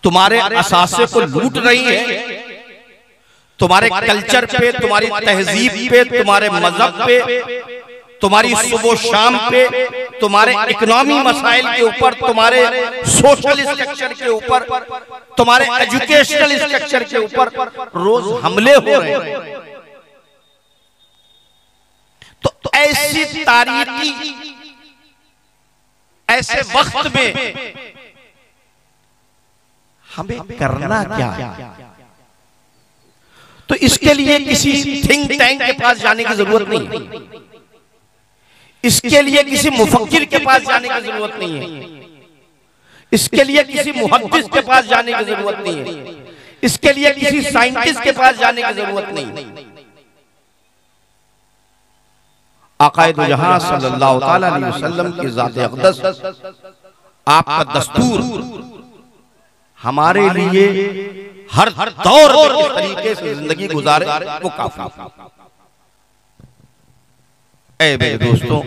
तुम्हारे असासे को लूट रही है, तुम्हारे कल्चर पे, तुम्हारी तहजीब पे, तुम्हारे मजहब पे, तुम्हारी सुबह शाम पे, तुम्हारे इकोनॉमी मसाइल के ऊपर, तुम्हारे सोशल स्ट्रक्चर के ऊपर, तुम्हारे एजुकेशनल स्ट्रक्चर के ऊपर रोज हमले हो रहे हैं। तो ऐसी तारीखी, ऐसे वक्त में हमें करना क्या? तो इसके लिए किसी थिंक टैंक के पास जाने की जरूरत नहीं है, इसके लिए किसी मुफक्किर के पास जाने की जरूरत नहीं है, इसके लिए किसी मुहद्दिस के पास जाने की जरूरत नहीं है, इसके लिए किसी साइंटिस्ट के पास जाने की जरूरत नहीं। आक़ाए दो जहां सल्लल्लाहु अलैहि वसल्लम की ज़ात अक़दस, आपका दस्तूर हमारे लिए हर दौर में किस तरीके से जिंदगी गुजारे वो काफी। ऐ मेरे दोस्तों,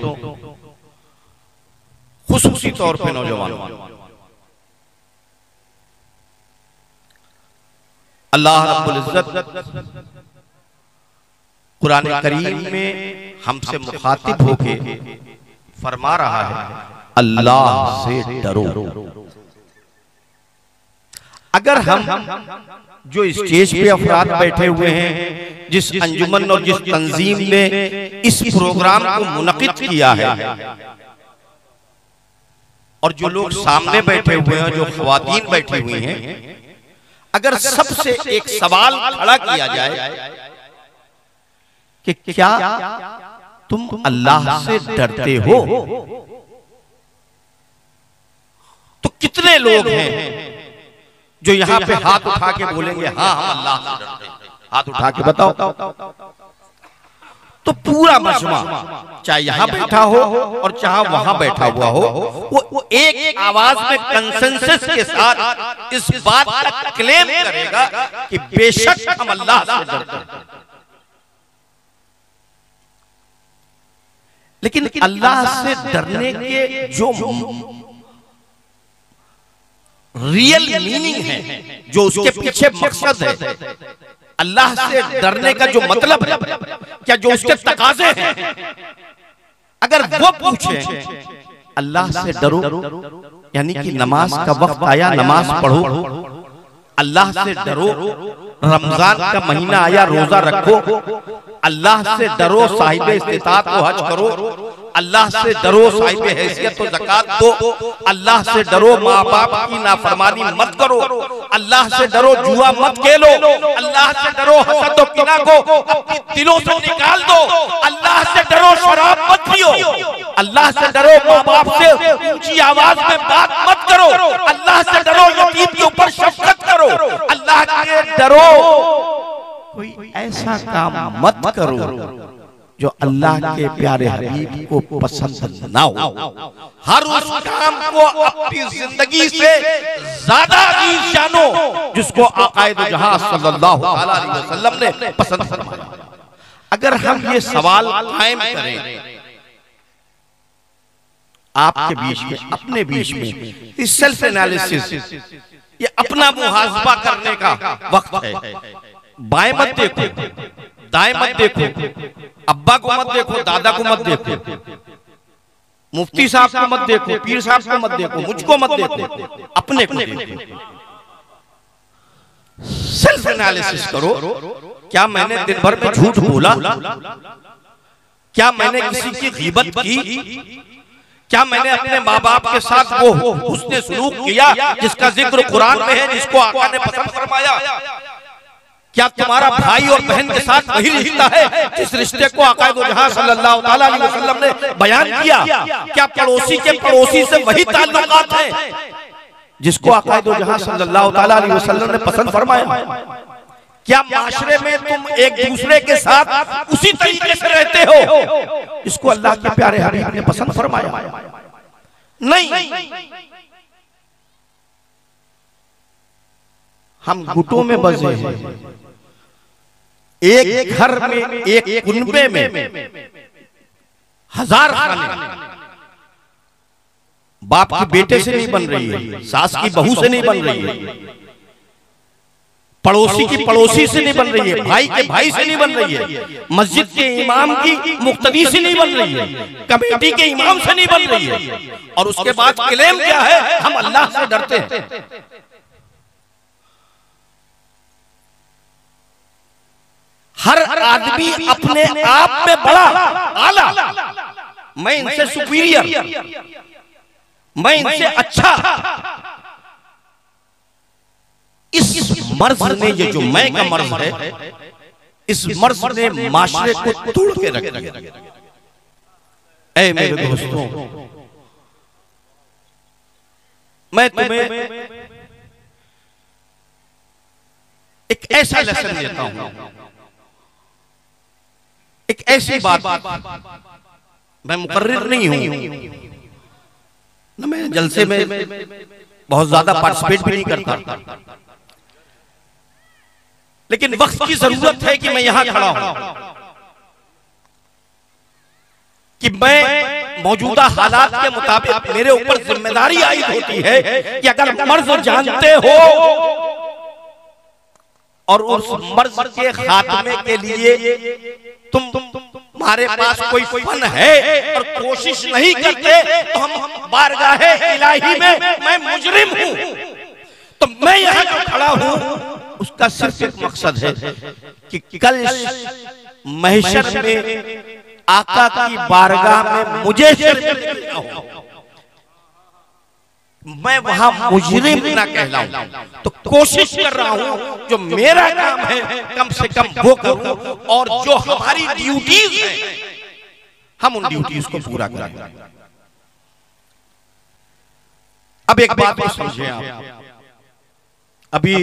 खुसूसी तौर पे नौजवानों, अल्लाह रब्बुल इज्जत कुरान करीम में हमसे मुखातिब होके फरमा रहा है, अल्लाह से डरो। अगर हम जो स्टेज पे अफराद बैठे हुए हैं, जिस अंजुमन और जिस तंजीम ने इस प्रोग्राम को मुनक़िद किया है, और जो लोग सामने बैठे हुए हैं, जो ख्वातीन बैठी हुई हैं, अगर सबसे एक सवाल खड़ा किया जाए कि क्या तुम अल्लाह से डरते हो, तो कितने लोग हैं जो यहाँ पे हाथ उठा के बोलेंगे हाँ हम अल्लाह से डरते हैं? हाथ उठा के बताओ। तो पूरा मजमा, चाहे यहाँ बैठा हो और चाहे वहां बैठा हुआ हो, वो एक आवाज में कंसेंसस के साथ इस बात का क्लेम करेगा कि बेशक हम अल्लाह से डरते हैं। लेकिन अल्लाह से डरने के जो रियल मीनिंग है, जो उसके पीछे मकसद है, अल्लाह से डरने का जो मतलब है, क्या जो उसके तकाजे हैं, अगर वो पूछे अल्लाह से डरो यानी कि नमाज का वक्त आया नमाज पढ़ो, अल्लाह से डरो रमजान का महीना आया रोजा रखो, अल्लाह से डरो साहिब इस्तिताअत को हज करो, अल्लाह से डरो साहिब हैसियत तो ज़कात दो, अल्लाह से डरो माँ बाप की नाफरमानी मत करो, अल्लाह से डरो जुआ मत खेलो, अल्लाह से डरो हसद और किना को अपने दिलों से निकाल दो, अल्लाह से डरो शराब मत पियो, अल्लाह से डरो माँ बाप से ऊंची आवाज में बात मत करो, अल्लाह से डरो यतीम के ऊपर शफकत करो, अल्लाह के डरो कोई ऐसा काम मत करो जो अल्लाह के प्यारे हबीब को पसंद ना हो। हर उस काम को अपनी जिंदगी से ज्यादा अजीज जानो जिसको आक़ाए दो जहां सल्लल्लाहु अलैहि वसल्लम ने पसंद फरमाया। अगर हम ये सवाल कायम करें आपके बीच में, अपने बीच में, इस सेल्फ एनालिसिस, ये अपना मुहासबा करने का वक्त है। बाएं मत देखो, दाएं मत देखो, अब्बा को मत देखो, दादा को मत देखो, मुफ्ती साहब को मत देखो, पीर साहब को मत देखो, मुझको मत देखो, अपने को देखो। सेल्फ एनालिसिस करो, क्या मैंने दिन भर में झूठ बोला? क्या मैंने किसी की गीबत की? क्या मैंने अपने माँ बाप के साथ वो हुस्ने सुलूक किया जिसका जिक्र कुरान में है, जिसको आका ने पसंद फरमाया? क्या तुम्हारा भाई और बहन के साथ वही रिश्ता है जिस रिश्ते को आक़ाए दो जहां सल्लल्लाहु अलैहि वसल्लम ने बयान किया? क्या पड़ोसी के पड़ोसी से वही ताल्लुकात हैं जिसको आक़ाए दो जहां सल्लल्लाहु अलैहि वसल्लम ने पसंद फरमाया? क्या माशरे में तुम एक दूसरे के साथ उसी तरीके से रहते हो जिसको अल्लाह के प्यारे हबीब ने पसंद फरमाया? नहीं, हम गुटों में बसे हैं। एक घर में, एक कुनबे में हजार खाने, बाप की बेटे से नहीं बन रही है, सास की बहू से नहीं बन रही है, पड़ोसी की पड़ोसी से नहीं बन रही है, भाई के भाई से नहीं बन रही है, मस्जिद के इमाम की मुक्तदी से नहीं बन रही है, कमेटी के इमाम से नहीं बन रही है। और उसके बाद क्लेम क्या है, हम अल्लाह से डरते हैं। हर आदमी अपने आप में बड़ा आला, मैं इनसे सुपीरियर, मैं इनसे अच्छा। इस मर्ज ने, ये जो मैं का मर्ज है, इस मर्ज ने माशरे को तोड़ के रख दिया। ऐ मेरे दोस्तों, मैं तुम्हें एक ऐसा लेसन देता हूं, एक ऐसी बात, मैं मुकर्रिर नहीं हूं ना, मैं जलसे में बहुत ज्यादा पार्टिसिपेट भी नहीं करता, लेकिन वक्त की जरूरत है कि मैं यहां खड़ा हूं, कि मैं मौजूदा हालात के मुताबिक मेरे ऊपर जिम्मेदारी आयद होती है कि अगर मर्ज जानते हो और उस मर्ज के खात्मे के लिए तुम्हारे पास कोई फन है और कोशिश नहीं करते, तो हम बारगाहे इलाही में मैं मुजरिम हूं। तो मैं यहां जो खड़ा हूं उसका सिर्फ एक मकसद है कि कल महशर में आका की बारगाह में मुझे शर्मिंदा हो, मैं वहां मुजरिम ना कहलाऊं। तो कोशिश कर रहा हूं, जो मेरा काम है कम से कम वो करूं, और जो हमारी ड्यूटीज हैं हम उन ड्यूटीज को पूरा करें। अब एक बात को समझें आप, अभी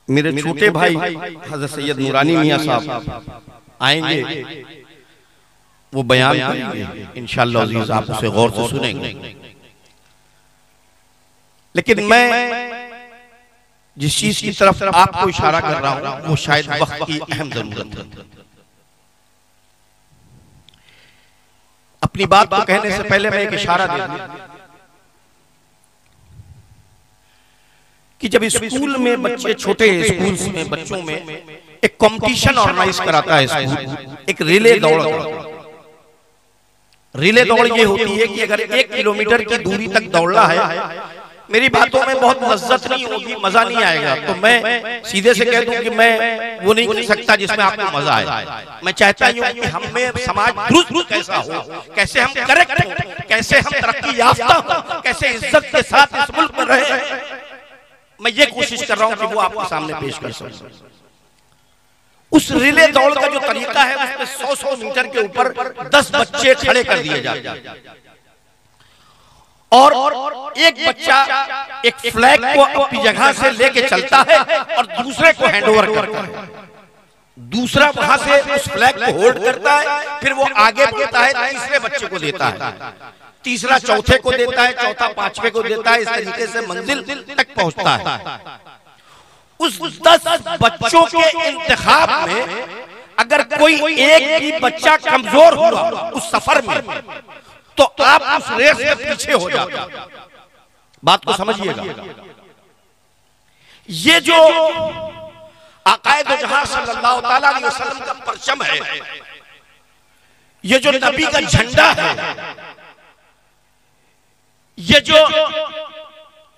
मेरे छोटे भाई हज़रत सैयद नूरानी मियां साहब आएंगे, वो बयान करेंगे इंशाअल्लाह अज़ीज़, आप उसे गौर से सुनेंगे। लेकिन मैं जिस चीज की तरफ आपको इशारा कर रहा हूं वो शायद वक्त की अहम जरूरत है। अपनी बात को कहने से पहले मैं एक इशारा दे दूं कि जब स्कूल में बच्चे, छोटे स्कूल में बच्चों में एक कंपटीशन ऑर्गेनाइज कराता है स्कूल, एक रिले दौड़। रिले दौड़ ये होती है कि अगर 1 किलोमीटर की दूरी तक दौड़ना है, मेरी बातों में बहुत लज्जत नहीं होगी, मजा नहीं आएगा, तो मैं सीधे से कह दूं कि मैं वो नहीं कर सकता जिसमें आपको मजा आए। मैं चाहता हूं कि हम में समाज दुरुस्त कैसा हो, कैसे हम करेक्ट हो, कैसे हम तरक्की याफ्ता हो, कैसे इज्जत के साथ इस मुल्क में रहे, मैं ये कोशिश कर रहा हूं कि वो आपके सामने पेश कर सकूं। उस रिले दौड़ का जो तरीका है उसमें 100 मीटर के ऊपर 10 बच्चे खड़े कर दिए जाते हैं, और एक बच्चा एक फ्लैग को अपनी जगह से लेके चलता है और दूसरे को हैंडओवर करता है, दूसरा वहां से उस फ्लैग को होल्ड करता है, फिर वो आगे बढ़ता है, तीसरे बच्चे को देता है, तीसरा चौथे को देता है, चौथा पांचवे को देता है, इस तरीके से मंजिल तक पहुंचता है। उस 10 बच्चों के इंतखाब में अगर कोई एक भी बच्चा कमजोर हुआ उस सफर में, तो आप उस रेस में पीछे हो जाते। बात को समझिएगा, ये जो आकाए दो जहां सल्लल्लाहु ताला अलैहि वसल्लम का परचम है, ये जो नबी का झंडा है, ये जो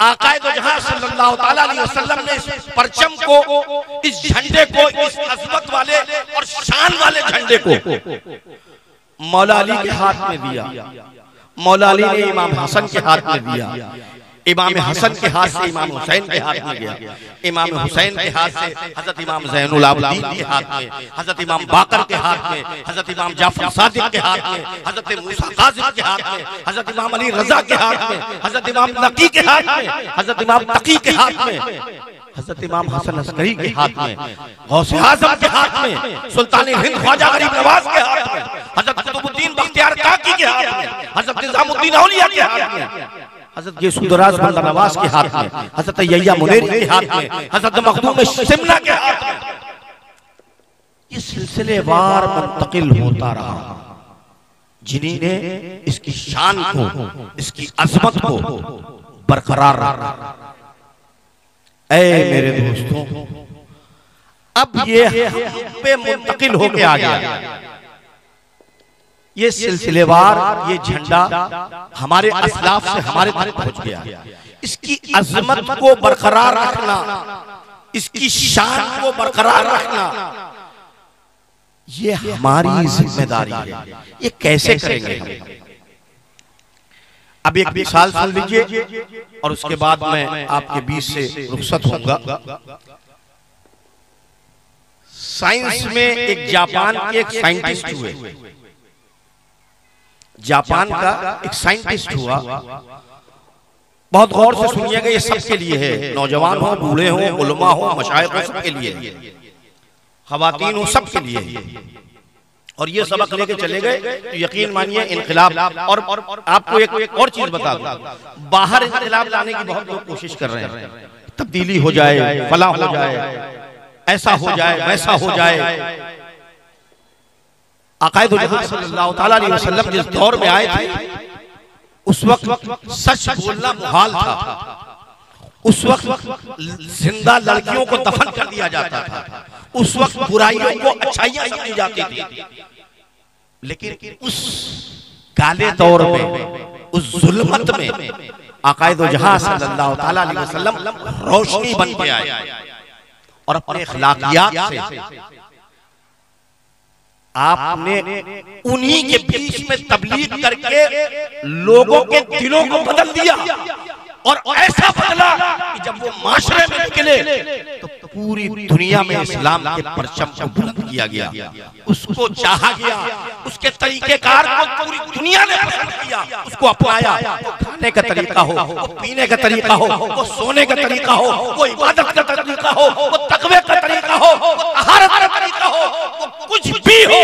आकाए दो जहां सल्लल्लाहु ताला अलैहि वसल्लम ने इस परचम को, इस झंडे को, इस अज़मत वाले और शान वाले झंडे को मौला अली के हाथ में दिया, मौला अली ने इमाम हसन के हाथ में दिया, इमाम हसन के हाथ से इमाम हुसैन के हाथ में गया, इमाम हुसैन के हाथ से हजरत इमाम ज़ैनुल आबिदीन के हाथ में, हजरत इमाम बाकर के हाथ में, हजरत इमाम जाफर सादिक के हाथ में, हजरत मूसा काज़िम के हाथ में, हजरत इमाम अली रजा के हाथ में, हजरत इमाम नकी के हाथ में, हजरत इमाम तकी के हाथ में, हजरत इमाम हसन अस्करी के हाथ में, गौसे आज़म के हाथ में, सुल्तान हिंद ख्वाजा गरीब नवाज के हाथ में, हजरत कुतुबुद्दीन बख्तियार काकी के हाथ में, हजरत निजामुद्दीन औलिया के हाथ में, हजरत यसूदराज बंदा नवाज के हाथ में, हजरत यहिया मुनेरी के हाथ में, हजरत मखदूम शिमला के हाथ में। ये सिलसिलेवार मुंतकिल होता रहा, जिन्होंने इसकी शान को, इसकी अजमत को बरकरार रखा। ऐ मेरे दोस्तों, अब ये हम पे मुंतकिल होके आ गया, ये सिलसिलेवार, ये झंडा हमारे असलाफ से हमारे तक पहुंच गया। इसकी अजमत को बरकरार रखना, इसकी शान को बरकरार रखना, ये हमारी जिम्मेदारी है। ये कैसे करेंगे हम? अब एक मिसाल सुन लीजिए और उसके बाद मैं आपके बीच से रुखसत होऊंगा। साइंस में एक जापान के एक साइंटिस्ट हुए, जापान का एक साइंटिस्ट हुआ। बहुत गौर से सुनिएगा, ये सबके लिए है, नौजवान हो, बूढ़े हो, उलमा हो, मशाइख हो, सबके लिए, खवातीन हो, सबके लिए। और ये सबक लेके चले गए तो यकीन मानिए इनकलाब। और आपको एक और चीज बता दूं, बाहर इनकलाब लाने की बहुत लोग कोशिश कर रहे हैं, तब्दीली हो जाए, फला हो जाए, ऐसा हो जाए, वैसा हो जाए। आकाए दो जहां सल्लल्लाहु तआला अलैहि वसल्लम जिस दौर में आए थे, उस वक्त सच बोलना मुहाल था। उस वक्त जिंदा लड़कियों को दफन कर दिया जाता था, उस वक्त बुराइयों को अच्छाइयां समझी जाती थी। लेकिन उस काले दौर में, उस जुल्मत में आकाए दो जहां सल्लल्लाहु तआला अलैहि वसल्लम रोशनी बन के आए और अपने अखलाकियात से आपने उन्हीं के बीच में तबलीग करके लोगों के दिलों को बदल दिया। और ऐसा बदला कि जब वो माशरे में निकले तो पूरी दुनिया में इस्लाम के परचम को बुलंद किया गया, उसको चाहा गया, उसके तरीकेकार को पूरी दुनिया ने पसंद किया, उसको अपनाया। वो खाने का तरीका हो, वो पीने का तरीका हो, वो सोने का तरीका हो, वो इबादत का तरीका हो, वो तकवे का तरीका हो, वो तहारत का तरीका हो, वो कुछ भी हो,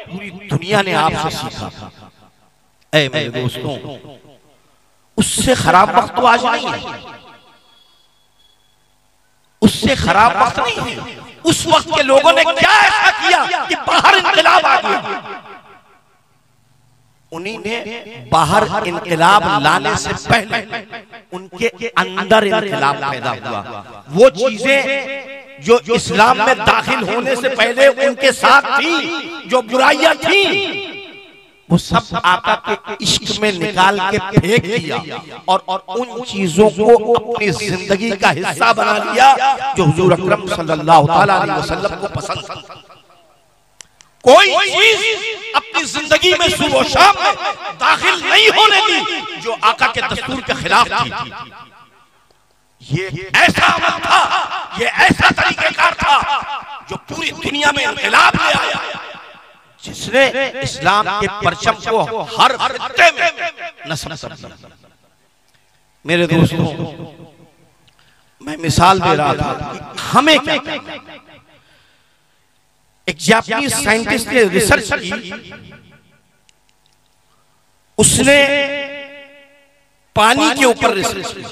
पूरी दुनिया ने आपसे सीखा। ऐ मेरे दोस्तों, उससे खराब वक्त तो आज नहीं है, उससे खराब वक्त नहीं है। उस वक्त के लोगों ने क्या ऐसा किया कि बाहर इनकलाब आ गया। उन्हीं ने बाहर इनकलाब लाने से पहले उनके अंदर इनकलाब पैदा हुआ। वो चीजें जो इस्लाम में दाखिल होने से पहले उनके साथ थी, जो बुराइयां थी, वो सब आका के इश्क में निकाल के फेंक दिया और उन चीजों को अपनी जिंदगी का हिस्सा बना लिया जो हुजूर अकरम सल्लल्लाहु तआला अलैहि वसल्लम को पसंद था। कोई चीज अपनी जिंदगी में सुबह शाम में दाखिल नहीं होने दी जो आका के दस्तूर के खिलाफ थी। ये ऐसा अमल था, ये ऐसा तरीकेकार था जो पूरी दुनिया में इनकलाब ले आया, जिसने इस्लाम के परचम को हर खित्ते में नस्ल कर दिया। मेरे दोस्तों, मैं मिसाल दे रहा था कि हमें क्या करना है। एक जापानी साइंटिस्ट ने रिसर्च की, उसने पानी के ऊपर रिसर्च की।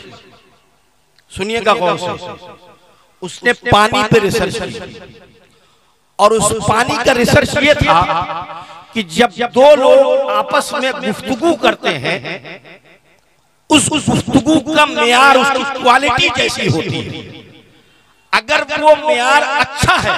सुनिएगा गौर से, उसने पानी पे रिसर्च की और उस पानी का रिसर्च ये था कि जब दो लोग आपस में गुफ्तगू करते हैं, उस गुफ्तगू का मेयार, उसकी क्वालिटी जैसी होती है। अगर वो मेयार अच्छा है,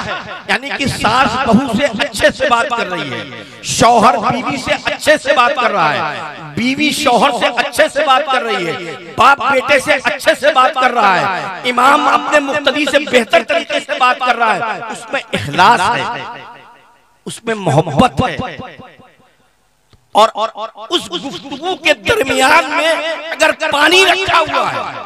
यानी कि सास बहू से अच्छे से बात कर रही है, शौहर बीवी से अच्छे से बात कर रहा है, बीवी शौहर से अच्छे से बात कर रही है, बाप बेटे से अच्छे से बात कर रहा है, इमाम अपने मुक्तदी से बेहतर तरीके से बात कर रहा है, उसमें इखलास है, उसमें मोहब्बत है, और उस गुफ्तगू के दरमियान में अगर पानी रखा हुआ है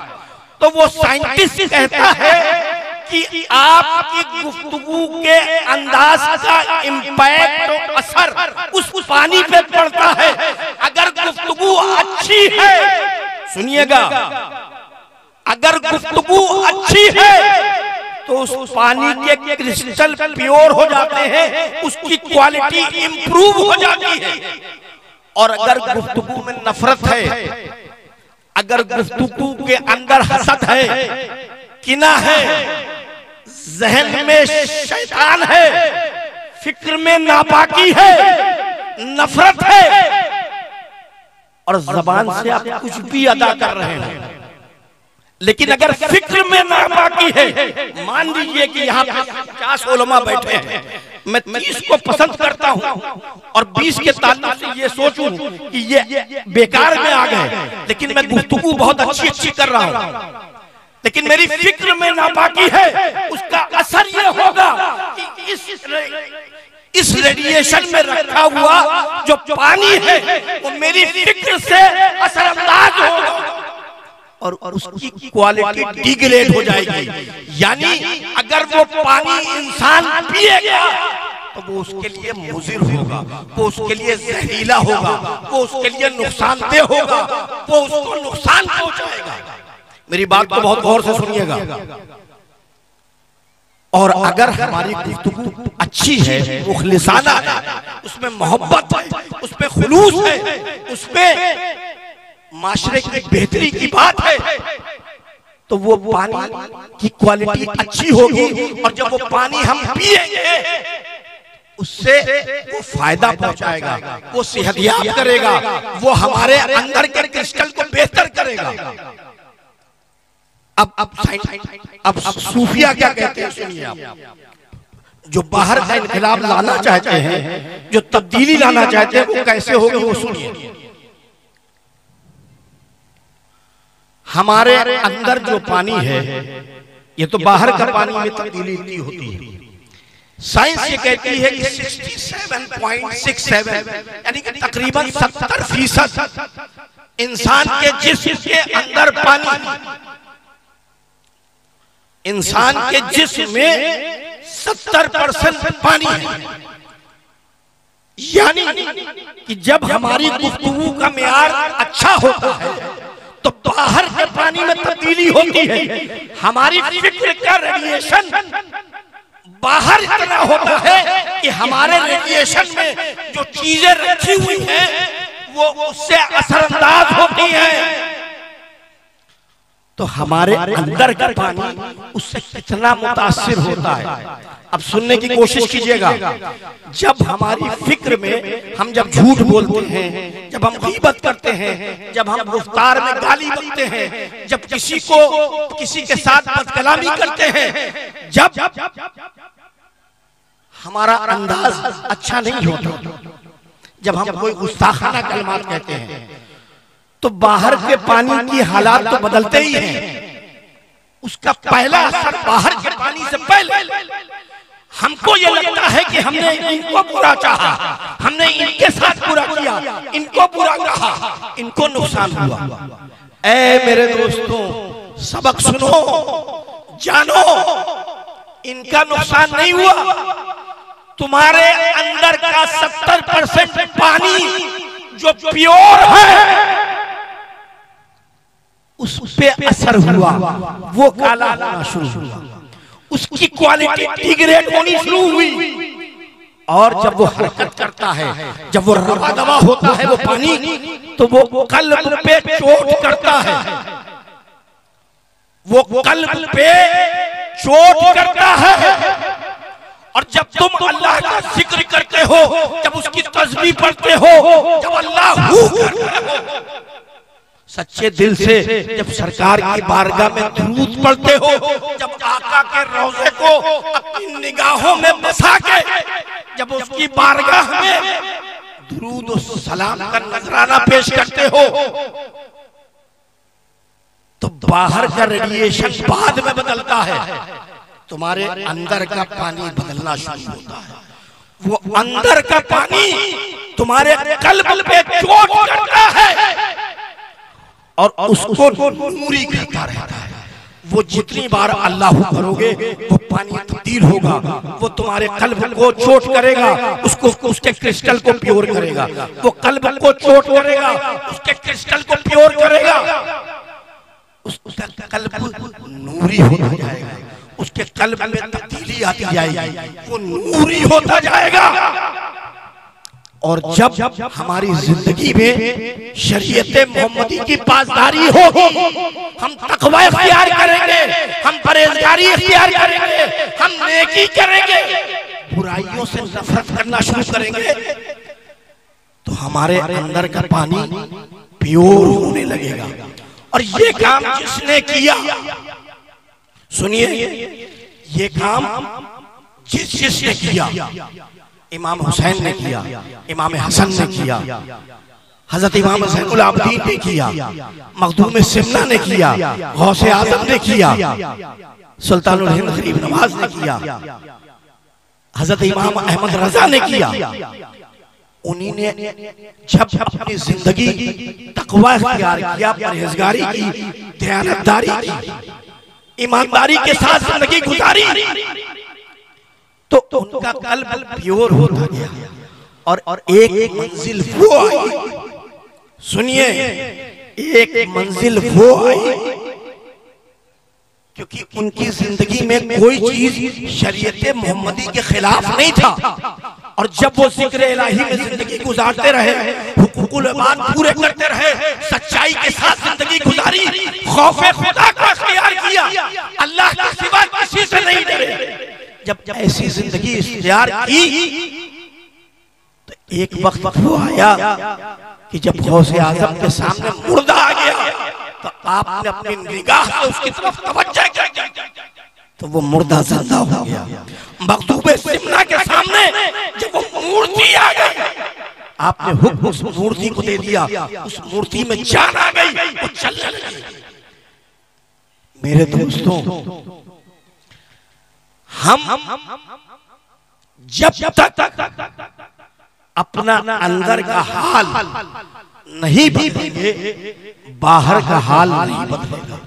तो वो साइंटिस्ट कहता है कि आपकी गुफ्तगू के अंदाज का इम्पैक्ट और असर उस पानी पे पड़ता है। अगर गुफ्तगू अच्छी है, सुनिएगा, अगर गुफ्तगू अच्छी है तो उस पानी के क्रिस्टल प्योर हो जाते हैं, उसकी क्वालिटी इंप्रूव हो जाती है। और अगर गुफ्तगू में नफरत है, अगर गुफ्तगू के अंदर हसद है, किना है, जहन में शैतान है, फिक्र में नापाकी है, नफरत है और जबान से आप कुछ भी अदा कर रहे हैं, लेकिन अगर फिक्र में ना बाकी है, मान लीजिए कि यहाँ 50 उलमा बैठे हैं, मैं 30 को पसंद करता हूँ और 20 के ताल्लुक से ये सोचूं कि ये बेकार में आ गए, लेकिन मैं गुफ्तगू बहुत अच्छी कर रहा हूँ, लेकिन मेरी फिक्र में ना बाकी है, उसका असर ये होगा कि इस रेडिएशन में रखा हुआ जो पानी है वो मेरी फिक्र से असरअंदाज होगा और उसकी क्वालिटी डिग्रेड हो जाएगी। यानी अगर वो पानी इंसान पिएगा तो वो उसके लिए मुजिर होगा, वो उसके लिए जहरीला होगा, वो उसके लिए नुकसानदेह होगा, वो उसको नुकसान पहुंचाएगा। मेरी बात को बहुत गौर से सुनिएगा। और अगर हमारी गुफ्तगू अच्छी है, मुखलिसाना है, उसमें मोहब्बत है, उसमें खुलूस है, उसमें माशरे की बेहतरी की बात है, तो वो पानी की क्वालिटी अच्छी होगी और जब वो पानी हम पिएंगे उससे वो फायदा पहुंचाएगा, वो सेहतयाब करेगा, वो हमारे अंदर के क्रिस्टल को बेहतर करेगा। अब सूफिया क्या कहते हैं सुनिए आप। जो बाहर का इनकलाब लाना चाहते हैं, जो तब्दीली लाना चाहते हैं, वो कैसे होगी वो सुनिए। हमारे अंदर जो पानी है, ये तो बाहर का पानी में तब्दीली इतनी होती है। साइंस ये कहती है कि 67.67 यानी कि तकरीबन 70% इंसान के जिस्म के अंदर पानी, इंसान के जिस्म में 70% पानी है। यानी कि जब हमारी गुफ्तगू का मेयार अच्छा होता है तो बाहर के पानी में तब्दीली होती है। हमारी फिक्र का रेडिएशन बाहर इतना होता है कि हमारे रेडिएशन में जो चीजें रखी हुई हैं वो उससे असरअंदाज होती हैं। तो हमारे अंदर का पानी उससे कितना मुतासिर होता है। अब सुनने की कोशिश कीजिएगा। जब हमारी फिक्र में हम जब झूठ बोलते हैं, जब हम गीबत करते हैं, जब हम गुफ्तार में गाली बकते हैं, जब किसी के साथ बदकलामी करते हैं, जब हमारा अंदाज अच्छा नहीं होता, जब हम कोई गुस्ताखाना कलमात कहते हैं, तो बाहर के पानी की हालात तो बदलते ही हैं। उसका पहला असर बाहर के पानी से पहले हमको ये लगता है कि हमने इनको बुरा चाहा, हमने इनके साथ बुरा किया, इनको बुरा कहा, इनको नुकसान हुआ। ऐ मेरे दोस्तों, सबक सुनो, जानो, इनका नुकसान नहीं हुआ। तुम्हारे अंदर का 70% पानी जो प्योर है उस पे असर हुआ, वो काला होना शुरू हुआ, उसकी क्वालिटी डिग्रेड होनी शुरू हुई। और जब वो हरकत करता है, जब वो रवा दवा होता है वो पानी, तो वो कल्ब पे चोट करता है, वो कल्ब पे चोट करता है। और जब तुम अल्लाह का जिक्र करते हो, जब उसकी तस्बीह पढ़ते हो, जब अल्लाह करते हो सच्चे दिल से, जब सरकार की बारगाह में दुरूद पढ़ते हो, जब आका के रोज़े को अपनी निगाहों में बसा के जब उसकी बारगाह में दुरूद और सलाम का नजराना पेश करते हो, तो बाहर का रेडिएशन बाद में बदलता है, तुम्हारे अंदर का पानी बदलना शुरू होता है। वो अंदर का पानी तुम्हारे कल्ब पे चोट करता है और उसको नूरी करता रहता है। वो जितनी बार अल्लाह करोगे वो पानी तब्दील होगा, वो तुम्हारे कल्ब को चोट करेगा, उसके क्रिस्टल को प्योर करेगा, वो कल्ब को चोट करेगा, उसके क्रिस्टल को प्योर करेगा, उसका कल्ब नूरी होता जाएगा, उसके कल्ब में तब्दीली आती जाएगी, वो नूरी होता जाएगा। और जब हमारी जिंदगी में शरीयत मोहम्मदी की पासदारी होगी, हम तकवा इख्तियार करेंगे, हम परहेजगारी इख्तियार करेंगे, हम नेकी करेंगे, बुराइयों से नफरत करना शुरू करेंगे, तो हमारे अंदर का पानी प्योर होने लगेगा। और ये काम जिसने किया, सुनिए, ये काम जिसने किया, इमाम हुसैन ने किया, इमाम हसन ने किया, हजरत इमाम ज़ैनुल आबिदीन ने किया, मखदूम सिमना ने किया, गौसे आज़म ने किया, सुल्तानुल हिंद गरीब नवाज ने किया, हजरत इमाम अहमद रजा ने किया। उन्हीं ने जब अपनी जिंदगी तकवा इख्तियार किया, परहेजगारी की, दयानतदारी की, ईमानदारी के साथ जिंदगी गुजारी, तो उनका कल्ब प्योर होता गया और एक मंजिल वो आई। सुनिए, एक मंजिल वो आई क्योंकि उनकी जिंदगी में कोई चीज शरीयत मोहम्मदी के खिलाफ नहीं था, और जब वो जिक्र इलाही में जिंदगी गुजारते रहे, हुकूकुल इबाद पूरे करते रहे, सच्चाई के साथ जिंदगी गुजारी, खौफे खुदा को इख्तियार किया, अल्लाह के सिवा किसी से नहीं डरे, जब ऐसी जिंदगी इख्तियार की तो एक वक्त वो आया कि जब गौसे आज़म के सामने मुर्दा आ गया तो आपने अपनी निगाह से उसकी तरफ तवज्जो की तो वो मुर्दा जिंदा हो गया। मखदूम सिमना के सामने जब वो मूर्ति आ गई, आपने हुक्म उस मूर्ति को दे दिया, उस मूर्ति में जान आ गई, वो चलने लगी। मेरे दोस्तों, हम जब तक अपना अंदर का हाल नहीं बदलेंगे, बाहर का हाल नहीं बदलेगा।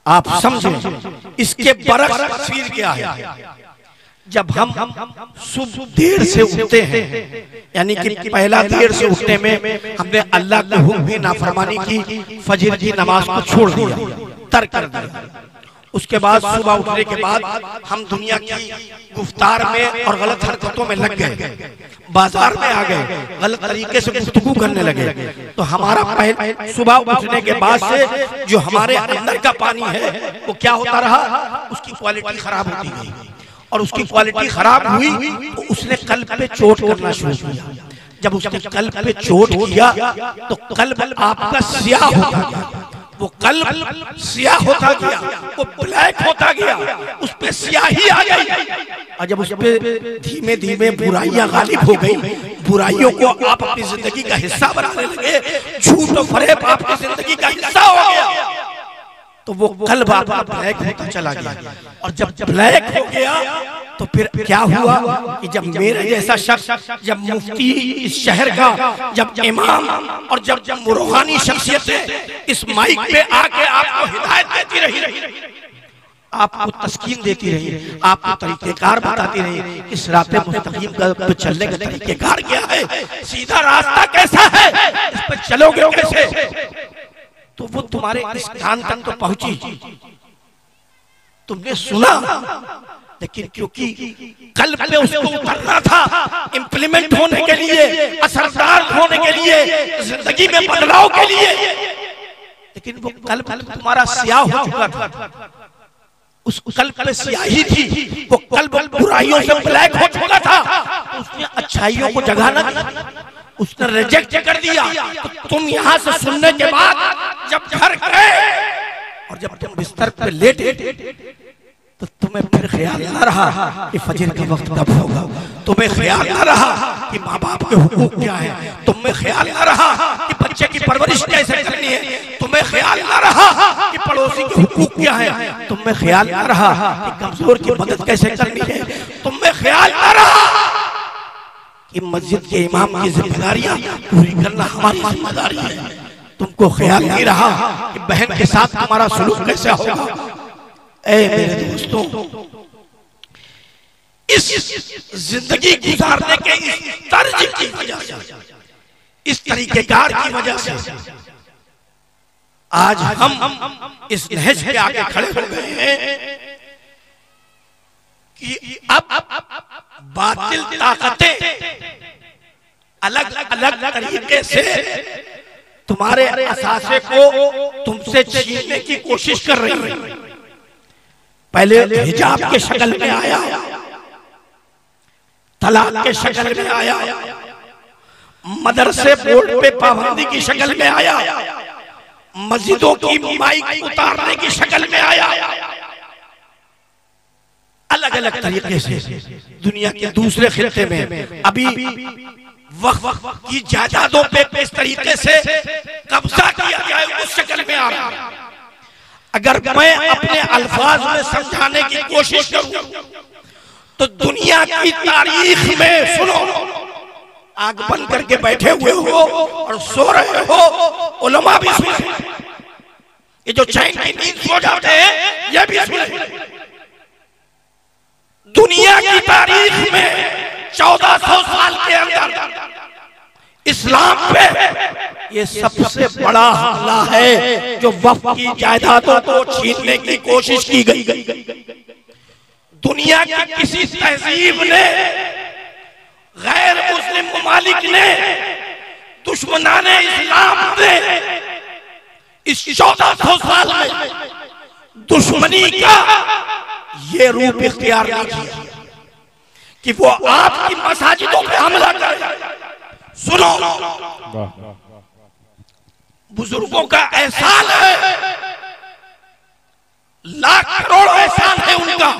आप समझें इसके बरक्स तफसीर क्या है। जब हम सुबह देर से उठते हैं, यानी कि पहला देर से उठने में हमने अल्लाह के हुक्म की नाफरमानी की, फजर की नमाज को छोड़ दिया, तर्क कर दिया, उसके बाद सुबह उठने के बाद हम दुनिया की गुफ्तार में और गलत हरकतों में लग गए, बाजार में आ गए, गलत तरीके से गुफ्तगू करने लगे, तो हमारा पहले सुबह उठने के बाद से जो हमारे अंदर का पानी है वो क्या होता रहा, उसकी क्वालिटी खराब होती गई, और उसकी क्वालिटी खराब हुई तो उसने कल्ब पे चोट करना शुरू किया। जब उसने कल्ब पे चोट किया तो कल्ब आपका स्याह होता गया, वो कल्ब स्याह होता गया, वो ब्लैक होता गया, उस पे स्याही आ गई, और जब उस पे धीमे धीमे बुराइयां गालिब हो गई, बुराइयों को आप अपनी जिंदगी का हिस्सा बनाने लगे, झूठ और फरेब आपकी जिंदगी का हिस्सा हो गया, तो वो कल्ब आपका ब्लैक होता चला गया। और जब ब्लैक हो गया तो फिर क्या हुआ कि जब मेरे जैसा शख्स, जब मुफ्ती इस शहर का, जब इमाम और जब रूहानी शख्सियतें इस माइक पे आके आपको हिदायत देती रही, आपको तस्कीन देती रही, आपको तरीकेकार बताती रही, इस रास्ते मुस्तकीम पे चलने का तरीकेकार क्या है, सीधा रास्ता कैसा है, इस पे चलोगे कैसे, तो वो तुम्हारे इस कान तक तो पहुंची, तुमने सुना, लेकिन क्योंकि कल्ब पे उसको उतरना था, इंप्लीमेंट होने के लिए, असरदार होने के लिए, जिंदगी में बदलाव के लिए, लेकिन वो कल्ब तुम्हारा स्याह हो चुका था, उस कल्ब पे स्याही थी, वो कल्ब बुराइयों से ब्लैक हो चुका था, उसने अच्छाइयों को जगह न दी, उसने रिजेक्ट कर दिया। तो तुम यहाँ से सुनने के बाद जब घर गए और जब तुम बिस्तर पे लेटे तो तुम्हें फिर ख्याल न रहा कि फजर का वक्त कब होगा, तुम्हें ख्याल न रहा कि माँ बाप के हुकूक क्या है, तुम्हें ख्याल न रहा कि बच्चे की परवरिश कैसे करनी है, तुम्हें ख्याल न रहा कि पड़ोसी के हुकूक क्या है, तुम्हें ख्याल न रहा कि कमजोर की मदद कैसे करनी है, तुम्हें ख्याल न रहा कि मस्जिद के इमाम की जिम्मेदारियां पूरी करना हमारी जिम्मेदारी है, तुमको ख्याल नहीं रहा कि बहन के साथ हमारा सलूक कैसा होगा। ऐ मेरे दोस्तों, इस जिंदगी गुजारने के इस तर्ज की वजह से, इस तरीकेकार की वजह से आज हम इस नहज पे आके खड़े हो गए हैं कि अब बातिल ताकतें अलग अलग तरीके से तुम्हारे असासे को तुमसे छीनने की कोशिश कर रही है। पहले हिजाब के शक्ल में आया, तलाक के शक्ल में आया, मदरसे बोर्ड पे पाबंदी की शक्ल में आया, मस्जिदों की माइक उतारने की शक्ल में आया, अलग अलग तरीके से दुनिया के दूसरे खित्ते में अभी वक्फ की जायदादों पे किस तरीके से कब्जा किया जाए उस शक्ल में आ रहा है। अगर मैं अपने अल्फाज में समझाने की कोशिश करूं तो दुनिया की तारीख में, सुनो, आंख बंद करके बैठे हुए हो और सो रहे हो, उलमा भी सुने, ये जो चैन की नींद सो जाते हैं ये भी सुने। दुनिया की तारीख में 1400 साल के अंदर इस्लाम पे ये सबसे बड़ा हमला है जो वक्फ की जायदादों को छीनने की कोशिश की गई। दुनिया की किसी तहजीब ने, गैर मुस्लिम ममालिक ने, दुश्मनाने इस्लाम ने इस 1400 साल में दुश्मनी का ये रूप इख्तियार नहीं किया कि वो आपकी मसाजिदों पे हमला करे। सुनो, बुजुर्गों का एहसान है, लाख करोड़ एहसान है उनका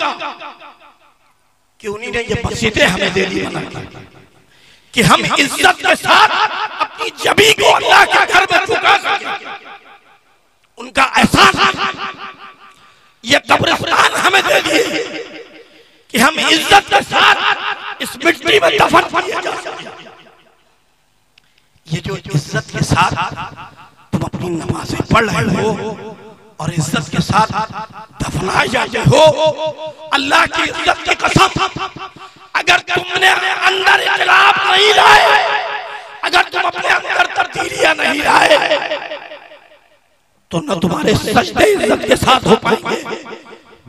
कि उन्हीं ने ये मस्जिदें हमें दे दी बना कि हम इज्जत के साथ अपनी जबी को अल्लाह के घर में झुका सके। उनका एहसान है, ये कब्रिस्तान हमें दे दिए कि हम इज्जत के साथ इस मिट्टी में दफन किए जा सके। ये जो इज्जत के साथ तुम अपनी नमाजें पढ़ रहे हो और इज्जत के साथ दफनाए जाते हो, अल्लाह की इज्जत की कसम, अगर तुमने अंदर इख्तिलाफ नहीं लाए, अगर तुम अपने अंदर तब्दीलियां नहीं लाए तो न तुम्हारे सजदे इज्जत के साथ हो पाएंगे,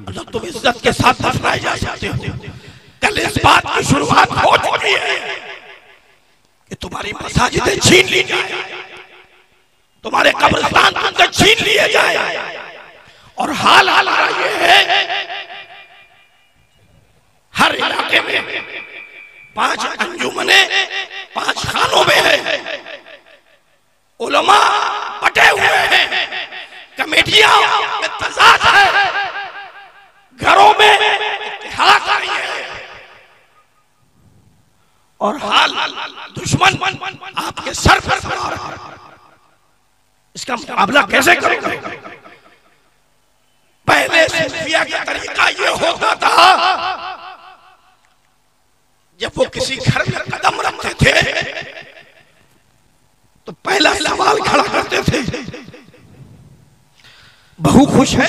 न तुम इज्जत के साथ दफनाए जा सकते हो। कल इस बात की शुरुआत हो चुकी है कि तुम्हारी मसाजिदें छीन ली जाए, तुम्हारे कब्रिस्तान तुमसे छीन लिए जाए। और हाल ये है, हर इलाके में 5 अंजुमने 5 खानों में है, उलमा बटे हुए हैं, कमेटियां में तजाद है, घरों में इत्तेहाद नहीं है, और हाल दुश्मन आपके सर पर खड़ा है। इसका मुकाबला कैसे करोगे? पहले सूफिया का तरीका ये होता था, जब वो किसी घर में कदम रखते थे तो पहला सवाल खड़ा करते थे, बहू खुश है,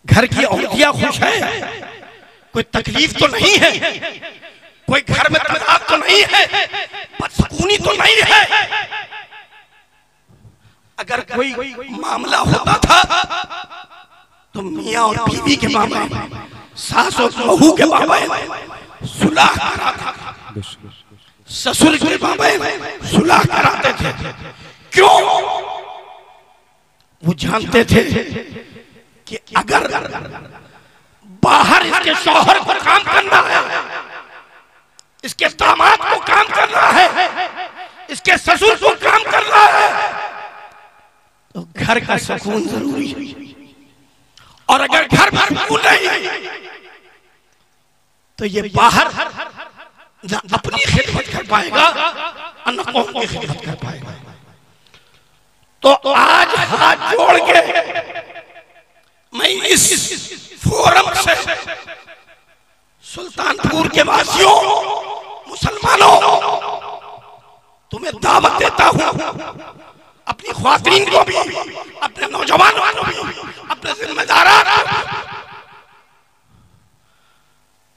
घर की औरतियां खुश है, कोई तकलीफ तो नहीं है, कोई घर में तनाव तो नहीं है, बदसकूनी तो नहीं है। अगर कोई मामला होता था तो मियाँ और बीवी के मामले में, सास और बहू के मामले में सुलह कराता था, ससुर के मामले में सुलह कराते थे। क्यों? वो जानते थे कि अगर बाहर इसके शौहर को काम करना है, इसके दामाद को काम करना है, इसके ससुर को काम करना है, तो घर का सुकून जरूरी है। और अगर घर में सुकून नहीं तो ये बाहर न अपनी खिदमत कर पाएगा और न कौम की खिदमत कर पाएगा। तो आज हाथ जोड़ के मैं इस फोरम से सुल्तानपुर के वासियों, मुसलमानों, तुम्हें दावत देता हूं, अपनी ख्वातीन को भी, अपने नौजवानों को भी, अपने जिम्मेदारों को,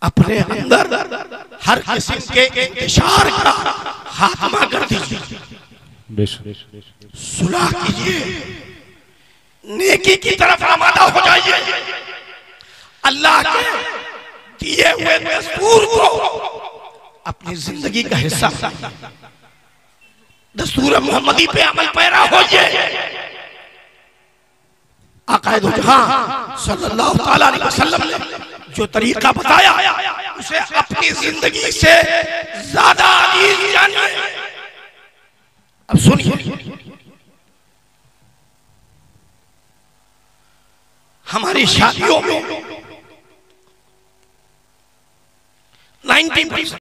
अपने अंदर हर किस्म के इंतशार का खात्मा कर दीजिए, सुलह कीजिए, नेकी की तरफ आमादा हो जाइए, अल्लाह के दिए हुए दस्तूर को अपनी जिंदगी का हिस्सा, दस्तूर मोहम्मदी पे अमल पैरा होइए। आक़ाए दो जहां सल्लल्लाहु ताला अलैहि वसल्लम ने जो तरीका बताया उसे अपनी जिंदगी से ज्यादा अजीज जानिए। अब सुनिए, हमारी शादियों में 90%